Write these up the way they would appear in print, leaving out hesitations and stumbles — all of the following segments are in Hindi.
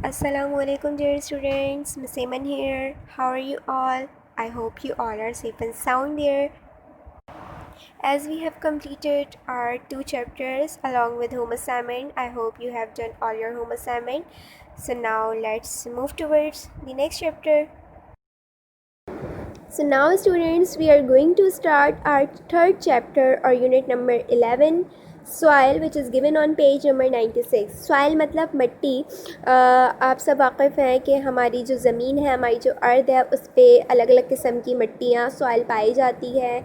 Assalamualaikum dear students, Miss Aiman here. How are you all? I hope you all are safe and sound there. As we have completed our 2 chapters along with home assignment, I hope you have done all your home assignment. So now let's move towards the next chapter. So now students, we are going to start our 3rd chapter or unit number 11, soil, which is given on page number 96. soil मतलब मिट्टी। आप सब वाक़िफ़ हैं कि हमारी जो ज़मीन है, हमारी जो अर्द है, उस पर अलग अलग किस्म की मिट्टियाँ सॉइल पाई जाती है,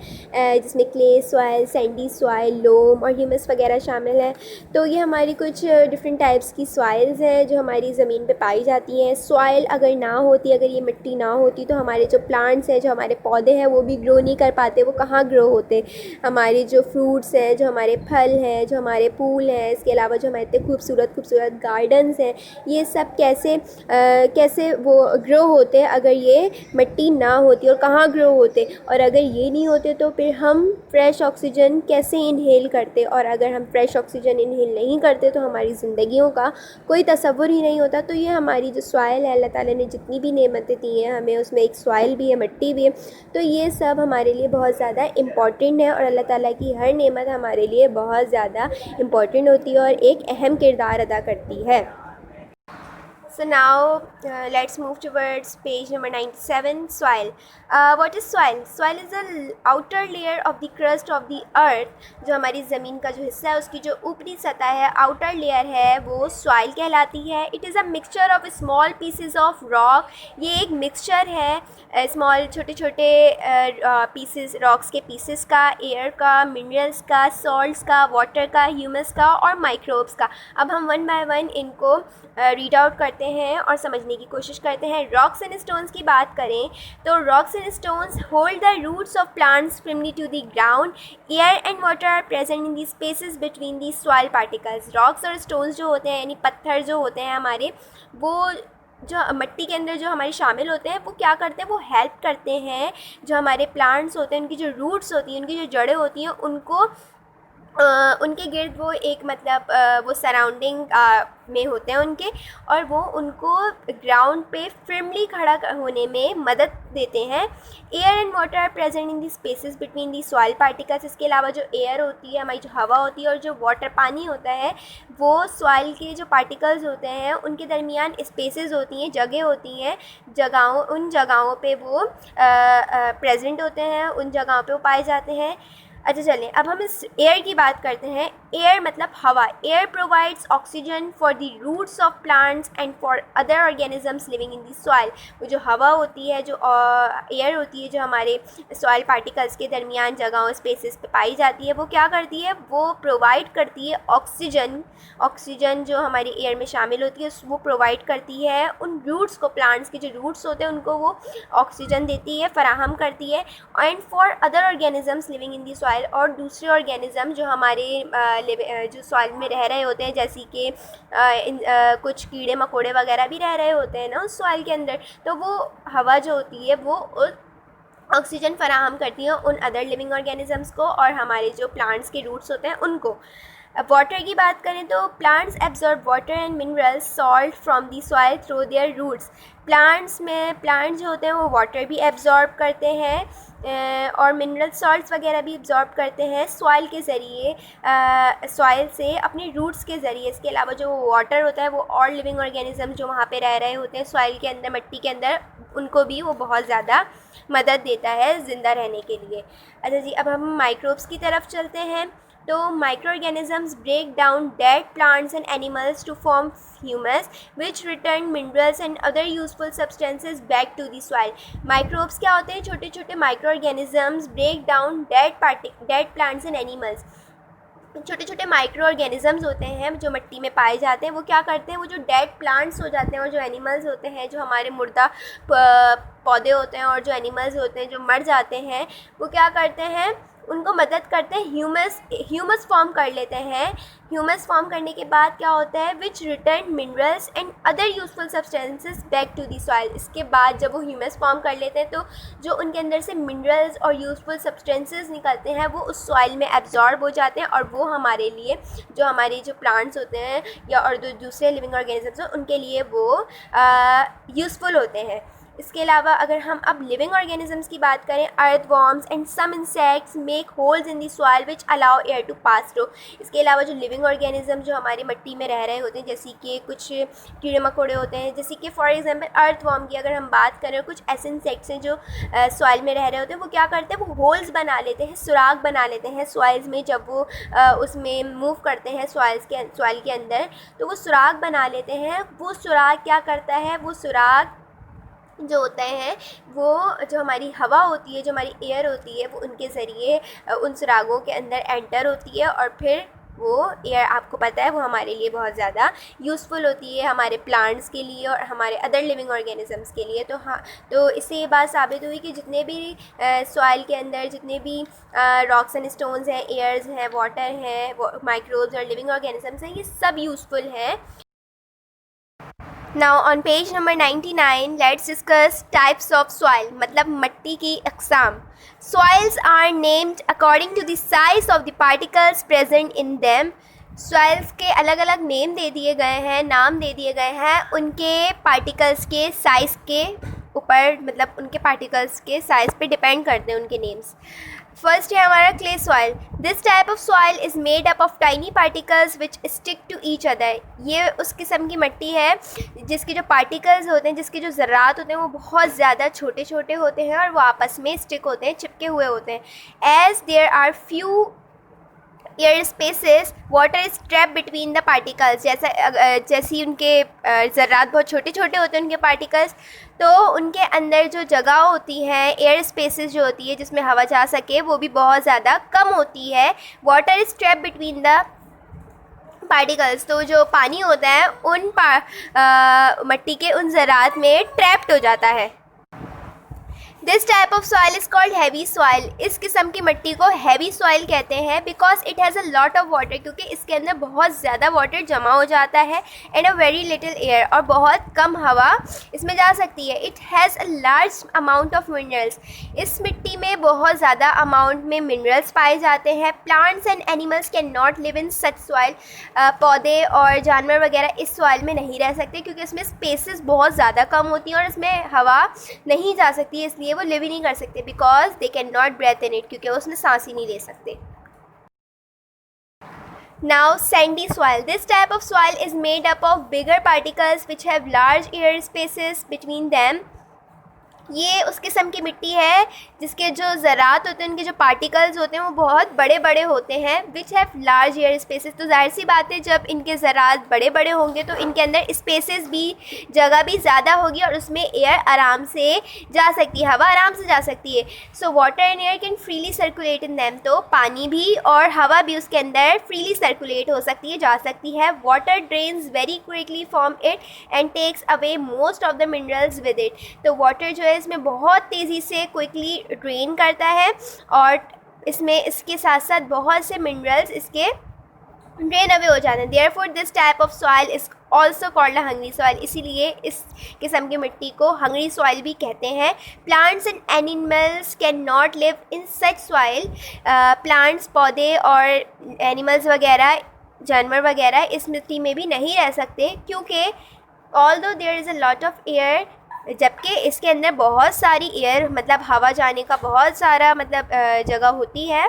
जिसमें क्ले सॉइल, सैंडी सॉइल, लोम और ह्यूमस वगैरह शामिल हैं। तो ये हमारी कुछ डिफरेंट टाइप्स की सॉइल्स हैं जो हमारी ज़मीन पे पाई जाती हैं। सॉइल अगर ना होती, अगर ये मिट्टी ना होती, तो हमारे जो प्लांट्स हैं, जो हमारे पौधे हैं, वो भी ग्रो नहीं कर पाते। वो कहाँ ग्रो होते? हमारे जो फ्रूट्स हैं, जो हमारे फल हैं, जो हमारे फूल हैं, इसके अलावा जो हमारे इतने खूबसूरत गार्डन्स हैं, ये सब कैसे वो ग्रो होते अगर ये मिट्टी ना होती, और कहाँ ग्रो होते? और अगर ये नहीं होते तो फिर हम फ्रेश ऑक्सीजन कैसे इनहेल करते? और अगर हम फ्रेश ऑक्सीजन इनहेल नहीं करते तो हमारी ज़िंदगियों का कोई तसव्वुर ही नहीं होता। तो ये हमारी जो सॉइल है, अल्लाह ताला ने जितनी भी नेमतें दी हैं हमें, उसमें एक सॉइल भी है, मिट्टी भी है। तो ये सब हमारे लिए बहुत ज़्यादा इम्पॉर्टेंट है और अल्लाह ताला की हर नेमत हमारे लिए बहुत ज़्यादा इम्पॉर्टेंट होती है और एक अहम किरदार अदा करती है। So now let's move towards page number 97, soil. What is soil? Soil is the outer layer of the crust of the earth. जो हमारी ज़मीन का जो हिस्सा है, उसकी जो ऊपरी सतह है, आउटर लेयर है, वो soil कहलाती है. It is a mixture of small pieces of rock. ये एक मिक्सचर है स्मॉल छोटे छोटे पीसेस, रॉक्स के पीसेस का, एयर का, मिनरल्स का, सॉल्ट्स का, वाटर का, ह्यूमस का और माइक्रोब्स का. अब हम वन बाय वन इनको रीड आउट करते हैं और समझने की कोशिश करते हैं. रॉक्स एंड स्टोन्स की बात करें तो rocks and stones hold the roots of plants firmly to the ground. Air and water are present in the spaces between the soil particles. Rocks और स्टोन्स जो होते हैं, यानी पत्थर जो होते हैं हमारे, वो जो मिट्टी के अंदर जो हमारे शामिल होते हैं, वो क्या करते हैं? वो हेल्प करते हैं जो हमारे प्लांट्स होते हैं, उनकी जो रूट्स होती हैं, उनकी जो जड़ें होती हैं, उनको उनके गिर्द वो एक मतलब वो सराउंडिंग में होते हैं उनके, और वो उनको ग्राउंड पे फर्मली खड़ा होने में मदद देते हैं. Air and water are present in the spaces between the soil particles. इसके अलावा जो एयर होती है, हमारी जो हवा होती है, और जो वाटर पानी होता है, वो सॉइल के जो पार्टिकल्स होते हैं उनके दरमियान स्पेसेस होती हैं, जगह होती हैं, उन जगहों पे वो प्रेजेंट होते हैं, उन जगहों पे वो पाए जाते हैं. अच्छा चलें, अब हम इस एयर की बात करते हैं. एयर मतलब हवा. Air provides oxygen for the roots of plants and for other organisms living in the soil. वो जो हवा होती है, जो एयर होती है, जो हमारे सॉइल पार्टिकल्स के दरमियान जगहों स्पेसेस पे पाई जाती है, वो क्या करती है? वो प्रोवाइड करती है ऑक्सीजन जो हमारी एयर में शामिल होती है, वो प्रोवाइड करती है उन रूट्स को. प्लांट्स के जो रूट्स होते हैं उनको वो ऑक्सीजन देती है, फराहम करती है. And for other organisms living in the soil, और दूसरे ऑर्गेनिज़म जो हमारे जो सॉइल में रह रहे होते हैं, जैसे कि कुछ कीड़े मकोड़े वगैरह भी रह रहे होते हैं ना उस सॉइल के अंदर, तो वो हवा जो होती है वो ऑक्सीजन फराहम करती है उन अदर लिविंग ऑर्गेनिजम्स को और हमारे जो प्लांट्स के रूट्स होते हैं उनको. अब वाटर की बात करें तो plants absorb water and minerals salt from the soil through their roots. Plants जो होते हैं वो वाटर भी एब्जॉर्ब करते हैं और मिनरल सॉल्ट्स वगैरह भी एब्जॉर्ब करते हैं सॉइल के ज़रिए, सॉइल से अपने रूट्स के ज़रिए. इसके अलावा जो वाटर होता है वो और लिविंग ऑर्गेनिज़म जो वहाँ पे रह रहे होते हैं सॉइल के अंदर, मिट्टी के अंदर, उनको भी वो बहुत ज़्यादा मदद देता है ज़िंदा रहने के लिए. अच्छा जी, अब हम माइक्रोब्स की तरफ चलते हैं. तो micro organisms break down dead plants and animals to form humus which return minerals and other useful substances back to the soil. Microbes क्या होते हैं? छोटे छोटे micro organisms break down dead plants and animals. छोटे छोटे माइक्रो ऑर्गेनिजम्स होते हैं जो मिट्टी में पाए जाते हैं. वो क्या करते हैं? वो जो डेड प्लांट्स हो जाते हैं और जो एनिमल्स होते हैं, जो हमारे मुर्दा पौधे होते हैं और जो एनिमल्स होते हैं जो मर जाते हैं, वो क्या करते हैं? उनको मदद करते हैं, ह्यूमस फॉर्म कर लेते हैं। ह्यूमस फॉर्म करने के बाद क्या होता है, which return minerals and other useful substances back to the soil. इसके बाद जब वो ह्यूमस फॉर्म कर लेते हैं तो जो उनके अंदर से मिनरल्स और यूजफुल सब्सटेंसेस निकलते हैं वो उस सॉइल में एब्जॉर्ब हो जाते हैं, और वो हमारे लिए, जो हमारे जो प्लांट्स होते हैं या और जो दूसरे लिविंग ऑर्गेनिजम्स हैं, उनके लिए वो यूज़फुल होते हैं। इसके अलावा अगर हम अब लिविंग ऑर्गेनिजम्स की बात करें, earthworms and some insects make holes in the soil which allow air to pass through. इसके अलावा जो लिविंग ऑर्गेनिज्म जो हमारी मिट्टी में रह रहे होते हैं, जैसे कि कुछ कीड़े मकोड़े होते हैं, जैसे कि फॉर एग्जांपल अर्थवॉर्म की अगर हम बात करें, कुछ ऐसे इंसेक्ट्स हैं जो सॉइल में रह रहे होते हैं, वो क्या करते हैं, वो होल्स बना लेते हैं, सुराख बना लेते हैं सॉइल्स में। जब वो उसमें मूव करते हैं सॉइल के अंदर, तो वो सुराख बना लेते हैं। वो सुराख क्या करता है, वो सुराख जो होते हैं, वो जो हमारी हवा होती है, जो हमारी एयर होती है, वो उनके ज़रिए उन सुरागों के अंदर एंटर होती है, और फिर वो एयर, आपको पता है, वो हमारे लिए बहुत ज़्यादा यूज़फुल होती है, हमारे प्लांट्स के लिए और हमारे अदर लिविंग ऑर्गेनिजम्स के लिए। तो हाँ, तो इससे ये बात साबित हुई कि जितने भी सॉइल के अंदर जितने भी रॉक्स एंड स्टोन्स हैं, एयर्स हैं, वाटर हैं, माइक्रोब्स और लिविंग ऑर्गेनिजम्स हैं, ये सब यूज़फुल हैं। Now on page number 99, let's discuss types of soil, मतलब मिट्टी की अक़साम। Soils are named according to the size of the particles present in them. Soils के अलग अलग नेम दे दिए गए हैं, नाम दे दिए गए हैं उनके पार्टिकल्स के साइज़ के ऊपर, मतलब उनके पार्टिकल्स के साइज़ पे डिपेंड करते हैं उनके नेम्स। फर्स्ट है हमारा clay soil. This type of soil is made up of tiny particles which stick to each other. ये उस किस्म की मिट्टी है जिसके जो पार्टिकल्स होते हैं, जिसके जो ज़रात होते हैं, वो बहुत ज़्यादा छोटे छोटे होते हैं और वो आपस में स्टिक होते हैं, चिपके हुए होते हैं। As there are few air spaces, water is trap between the particles. जैसी उनके ज़रात बहुत छोटे छोटे होते हैं उनके पार्टिकल्स, तो उनके अंदर जो जगह होती है, एयर स्पेसेस जो होती है जिसमें हवा जा सके, वो भी बहुत ज़्यादा कम होती है। Water is trap between the particles, तो जो पानी होता है उन मिट्टी के उन ज़रात में ट्रैप्ड हो जाता है। This type of soil is called heavy soil. इस किस्म की मिट्टी को हैवी सॉइल कहते हैं because it has a lot of water, क्योंकि इसके अंदर बहुत ज़्यादा वाटर जमा हो जाता है, and a very little air, और बहुत कम हवा इसमें जा सकती है। It has a large amount of minerals. इस मिट्टी में बहुत ज़्यादा अमाउंट में मिनरल्स पाए जाते हैं। Plants and animals can not live in such soil. पौधे और जानवर वगैरह इस सॉइल में नहीं रह सकते, क्योंकि इसमें स्पेसेस बहुत ज़्यादा कम होती हैं और इसमें हवा नहीं जा सकती, इसलिए वो लिव ही नहीं कर सकते, because they can not breathe in it, क्योंकि वो उसमें सांस ही नहीं ले सकते। Now sandy soil. This type of soil is made up of bigger particles which have large air spaces between them. ये उस किस्म की मिट्टी है जिसके जो ज़रात होते हैं, उनके जो पार्टिकल्स होते हैं, वो बहुत बड़े बड़े होते हैं, which have large air spaces. तो जाहिर सी बात है, जब इनके ज़रात बड़े बड़े होंगे तो इनके अंदर स्पेसेस भी, जगह भी ज़्यादा होगी और उसमें एयर आराम से जा सकती है, हवा आराम से जा सकती है। So water and air can freely circulate in them. तो पानी भी और हवा भी उसके अंदर फ्रीली सर्कुलेट हो सकती है, जा सकती है। Water drains very quickly from it and takes away most of the minerals with it. तो वाटर जो है इसमें बहुत तेज़ी से क्विकली ड्रेन करता है, और इसमें इसके साथ साथ बहुत से मिनरल्स इसके ड्रेन अवे हो जाते हैं। Therefore this type of soil is also called hungry soil. इसीलिए इस किस्म की मिट्टी को हंग्री सॉइल भी कहते हैं। Plants and animals can not live in such soil. Plants, पौधे और एनिमल्स वगैरह, जानवर वगैरह इस मिट्टी में भी नहीं रह सकते, क्योंकि although there is a lot of air, जबकि इसके अंदर बहुत सारी एयर, मतलब हवा जाने का बहुत सारा मतलब जगह होती है।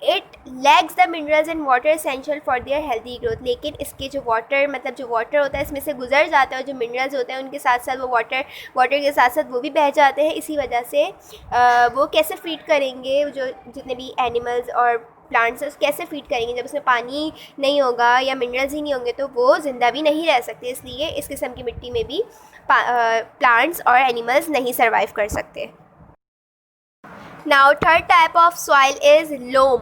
It lacks the minerals and water essential for their healthy growth. लेकिन इसके जो वाटर, मतलब जो वाटर होता है इसमें से गुजर जाता है, और जो मिनरल्स होते हैं उनके साथ साथ वो वाटर के साथ साथ वो भी बह जाते हैं। इसी वजह से वो कैसे फीड करेंगे, जो जितने भी एनिमल्स और प्लांट्स कैसे फीड करेंगे जब उसमें पानी नहीं होगा या मिनरल्स ही नहीं होंगे, तो वो ज़िंदा भी नहीं रह सकते। इसलिए इस किस्म की मिट्टी में भी प्लांट्स और एनिमल्स नहीं सर्वाइव कर सकते। Now third type of soil is loam.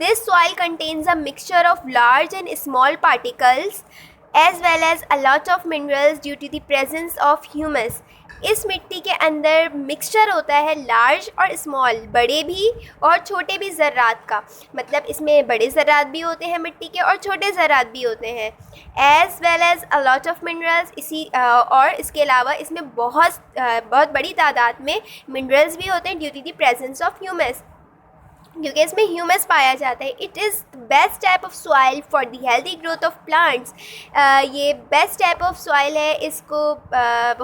This soil contains a mixture of large and small particles as well as a lot of minerals due to the presence of humus. इस मिट्टी के अंदर मिक्सचर होता है लार्ज और स्मॉल, बड़े भी और छोटे भी ज़र्रात का, मतलब इसमें बड़े ज़र्रात भी होते हैं मिट्टी के और छोटे ज़र्रात भी होते हैं, as well as a lot of minerals. और इसके अलावा इसमें बहुत बड़ी तादाद में मिनरल्स भी होते हैं due to the presence of humus, क्योंकि इसमें ह्यूमस पाया जाता है। It is best type of soil for the healthy growth of plants. ये बेस्ट टाइप ऑफ सॉइल है, इसको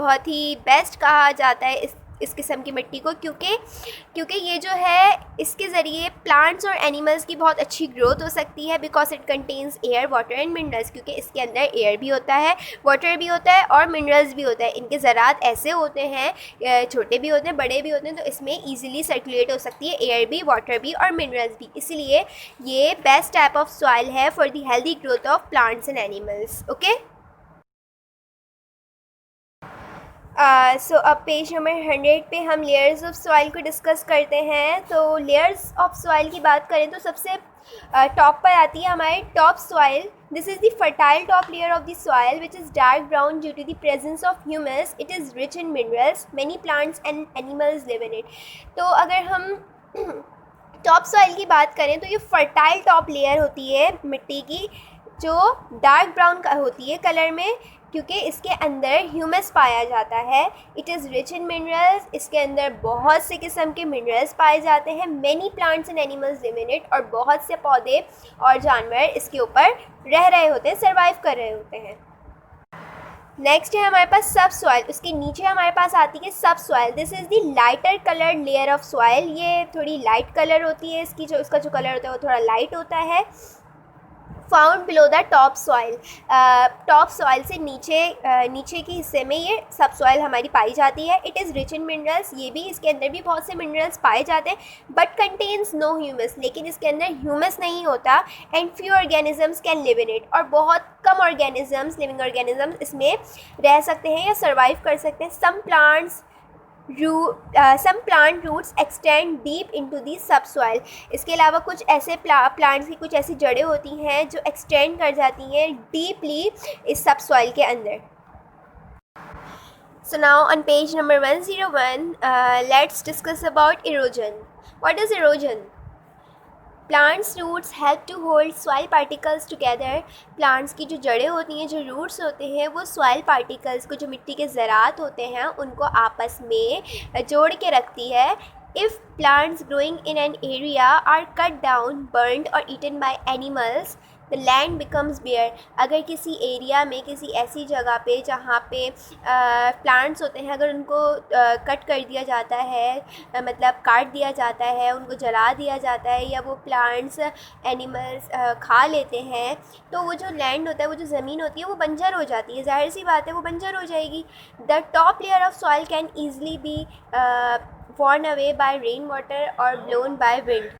बहुत ही बेस्ट कहा जाता है इस किस्म की मिट्टी को, क्योंकि ये जो है इसके ज़रिए प्लांट्स और एनिमल्स की बहुत अच्छी ग्रोथ हो सकती है, because it contains air, water and minerals, क्योंकि इसके अंदर एयर भी होता है, वाटर भी होता है और मिनरल्स भी होता है। इनके ज़रात ऐसे होते हैं, छोटे भी होते हैं, बड़े भी होते हैं, तो इसमें ईजिली सर्कुलेट हो सकती है एयर भी, वाटर भी और मिनरल्स भी। इसलिए ये बेस्ट टाइप ऑफ सॉइल है for the healthy growth of plants and animals. Okay, so अब पेज नंबर 100 पे हम लेयर्स ऑफ सॉइल को डिस्कस करते हैं। तो लेयर्स ऑफ सॉइल की बात करें तो सबसे टॉप पर आती है हमारे top soil. This is the fertile top layer of the soil which is dark brown due to the presence of humus. It is rich in minerals, many plants and animals live in it. तो अगर हम टॉप सॉइल की बात करें तो ये फर्टाइल टॉप लेयर होती है मिट्टी की, जो डार्क ब्राउन होती है कलर में, क्योंकि इसके अंदर ह्यूमस पाया जाता है। It is rich in minerals, इसके अंदर बहुत से किस्म के मिनरल्स पाए जाते हैं। Many plants and animals live in it, और बहुत से पौधे और जानवर इसके ऊपर रह रहे होते हैं, सर्वाइव कर रहे होते हैं। नेक्स्ट है हमारे पास सब सॉइल, उसके नीचे हमारे पास आती है सब soil. This is the lighter colour layer of soil. ये थोड़ी लाइट कलर होती है, इसका जो कलर होता है वो थोड़ा लाइट होता है। Found below the top soil, top soil से नीचे के हिस्से में ये सब सॉइल हमारी पाई जाती है। It is rich in minerals, ये भी इसके अंदर भी बहुत से मिनरल्स पाए जाते हैं, बट कंटेन्स नो ह्यूमस, लेकिन इसके अंदर ह्यूमस नहीं होता। And few organisms can live in it, और बहुत कम ऑर्गेनिजम्स, लिविंग ऑर्गेनिजम्स इसमें रह सकते हैं या सर्वाइव कर सकते हैं। some plant roots extend deep into the subsoil। इसके अलावा कुछ ऐसे प्लांट्स की कुछ ऐसी जड़ें होती हैं जो एक्सटेंड कर जाती हैं डीपली इस सबसॉइल के अंदर। So now on page number 101, let's discuss about erosion. What is erosion? Plants roots help to hold soil particles together। Plants की जो जड़ें होती हैं, जो रूट्स होते हैं, वो सॉइल पार्टिकल्स को, जो मिट्टी के ज़रात होते हैं, उनको आपस में जोड़ के रखती है। If plants growing in an area are cut down, burned और eaten by animals, the land becomes bare. अगर किसी एरिया में, किसी ऐसी जगह पे जहाँ पे प्लांट्स होते हैं, अगर उनको कट कर दिया जाता है, मतलब काट दिया जाता है, उनको जला दिया जाता है, या वो प्लांट्स एनिमल्स खा लेते हैं, तो वो जो लैंड होता है, वो जो ज़मीन होती है, वो बंजर हो जाती है। ज़ाहिर सी बात है, वो बंजर हो जाएगी। The top layer of soil can easily be worn away by rain water और ब्लोन बाय विंड।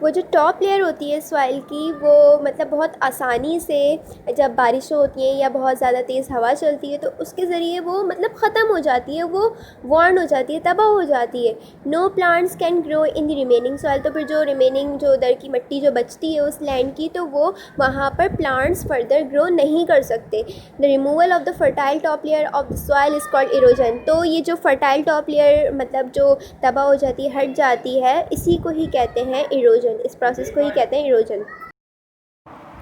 वो जो टॉप लेयर होती है सॉइल की, वो मतलब बहुत आसानी से जब बारिशें होती हैं या बहुत ज़्यादा तेज़ हवा चलती है, तो उसके ज़रिए वो मतलब ख़त्म हो जाती है, वो वॉर्न हो जाती है, तबाह हो जाती है। Know plants can grow in the remaining soil. तो फिर जो रिमेनिंग, जो उधर की मिट्टी जो बचती है उस लैंड की, तो वो वहाँ पर प्लांट्स फर्दर ग्रो नहीं कर सकते। The removal of the fertile top layer of the soil is called erosion. तो ये जो फर्टाइल टॉप लेयर मतलब जो तबाह हो जाती है, हट जाती है, इसी को ही कहते हैं इरोजन। इस प्रोसेस को ही कहते हैं इरोजन।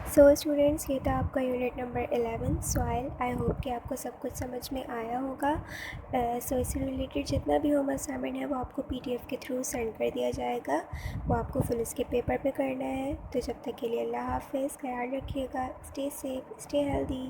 सो स्टूडेंट्स, ये था आपका unit number 11 soil. I hope कि आपको सब कुछ समझ में आया होगा। सो इससे रिलेटेड जितना भी होम असाइनमेंट है वो आपको PDF के थ्रू सेंड कर दिया जाएगा। वो आपको फुल इसके पेपर पे करना है। तो जब तक के लिए अल्लाह हाफ़िज़, ख्याल रखिएगा, स्टे सेफ, स्टे हेल्दी।